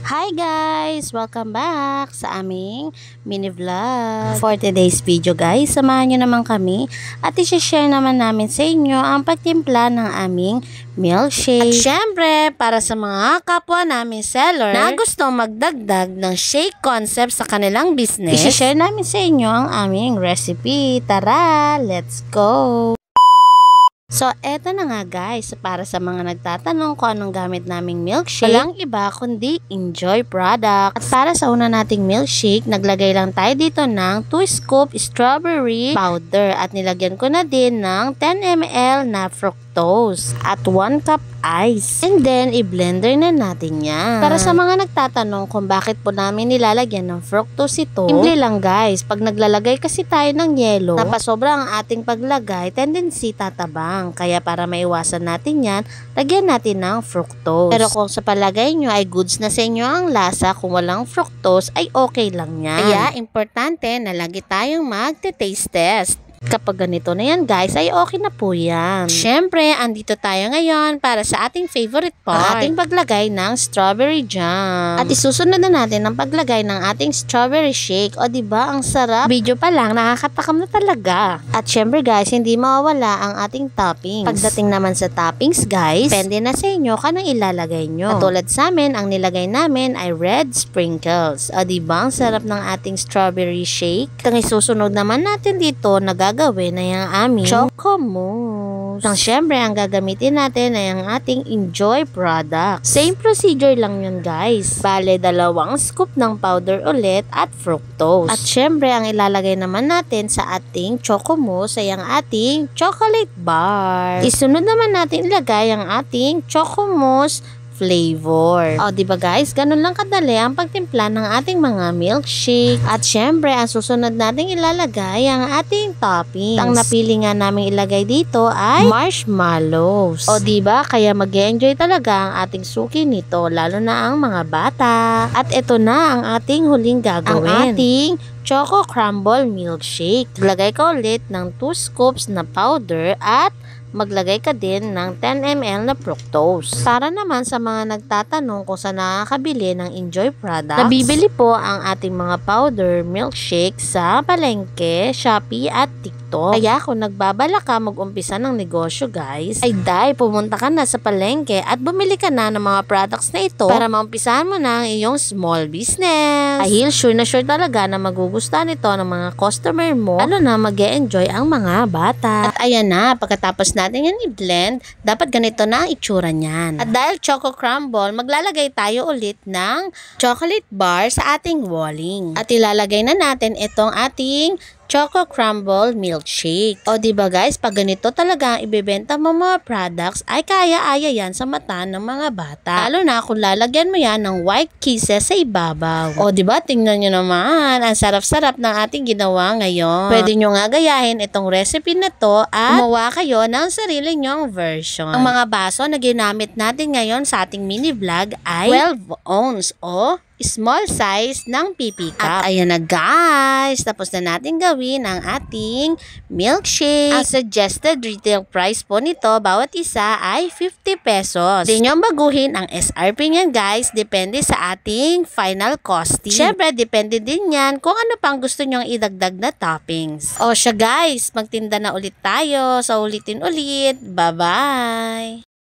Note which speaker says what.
Speaker 1: Hi guys! Welcome back sa aming mini vlog. For today's video guys, samahan nyo naman kami at i-share naman namin sa inyo ang pagtimpla ng aming milkshake. At syempre, para sa mga kapwa namin seller na gustong magdagdag ng shake concept sa kanilang business, i-share namin sa inyo ang aming recipe. Tara, let's go! So, eto na nga guys, para sa mga nagtatanong kung anong gamit naming milkshake, walang iba kundi Enjoy product. At para sa una nating milkshake, naglagay lang tayo dito ng 2 scoop strawberry powder at nilagyan ko na din ng 10 ml na fructose at 1 cup ice. And then, i-blender na natin yan. Para sa mga nagtatanong kung bakit po namin nilalagyan ng fructose ito, simple lang guys. Pag naglalagay kasi tayo ng yelo, napasobra ang ating paglagay, tendency tatabang. Kaya para maiwasan natin yan, lagyan natin ng fructose. Pero kung sa palagay nyo ay goods na sa inyo ang lasa, kung walang fructose ay okay lang yan. Kaya, importante na lagi tayong mag-taste test. Kapag ganito na yan guys, ay okay na po yan. Syempre, andito tayo ngayon para sa ating favorite part, ang ating paglagay ng strawberry jam. At isusunod na natin ang paglagay ng ating strawberry shake. O diba, ang sarap. Video pa lang, nakakatakam na talaga. At syempre guys, hindi mawawala ang ating toppings. Pagdating naman sa toppings guys, depende na sa inyo kung anong ilalagay nyo. Katulad sa amin, ang nilagay namin ay red sprinkles. O diba, ang sarap ng ating strawberry shake. Ang isusunod naman natin dito, gagawin na yung aming choco mousse. Syempre, ang gagamitin natin ay ang ating Enjoy product. Same procedure lang yun guys. Bale, 2 scoop ng powder ulit at fructose. At syempre, ang ilalagay naman natin sa ating choco mousse ay ang ating chocolate bar. Isunod naman natin ilagay ang ating choco mousse flavor. O, diba guys? Ganun lang kadali ang pagtimpla ng ating mga milkshake. At syempre, ang susunod nating ilalagay ang ating toppings. Ang napili nga namin ilagay dito ay marshmallows. O, diba? Kaya mag-enjoy talaga ang ating suki nito, lalo na ang mga bata. At ito na ang ating huling gagawin. Ang ating choco crumble milkshake. Maglagay ka ulit ng 2 scoops na powder at maglagay ka din ng 10 ml na fructose. Para naman sa mga nagtatanong kung saan nakakabili ng Enjoy products, nabibili po ang ating mga powder milkshake sa palengke, Shopee at TikTok. Kaya kung nagbabala ka mag-umpisa ng negosyo guys, ay pumunta ka na sa palengke at bumili ka na ng mga products na ito para maumpisahan mo na ang iyong small business. Dahil sure na sure talaga na magugustuhan ito ng mga customer mo, ano na mag-e-enjoy ang mga bata. At ayan na, pagkatapos natin yan i-blend, dapat ganito na ang itsura niyan. At dahil choco crumble, maglalagay tayo ulit ng chocolate bar sa ating walling. At ilalagay na natin itong ating choco crumble milkshake. O diba guys, pag ganito talaga ang ibebenta mo mga products, ay kaya-aya yan sa mata ng mga bata. Lalo na kung lalagyan mo yan ng white kisses sa ibabaw. O diba, tingnan nyo naman, ang sarap-sarap ng ating ginawa ngayon. Pwede nyo nga gayahin itong recipe na to at gumawa kayo ng sarili nyong version. Ang mga baso na ginamit natin ngayon sa ating mini vlog ay 12 ounce o small size ng PP cup. At ayan na guys, tapos na natin gawin ang ating milkshake. Ang suggested retail price po nito, bawat isa ay 50 pesos. Hindi nyo baguhin ang SRP niyan guys, depende sa ating final costing. Syempre, depende din yan kung ano pang gusto nyong idagdag na toppings. O siya guys, magtinda na ulit tayo. So ulitin ulit. Bye-bye!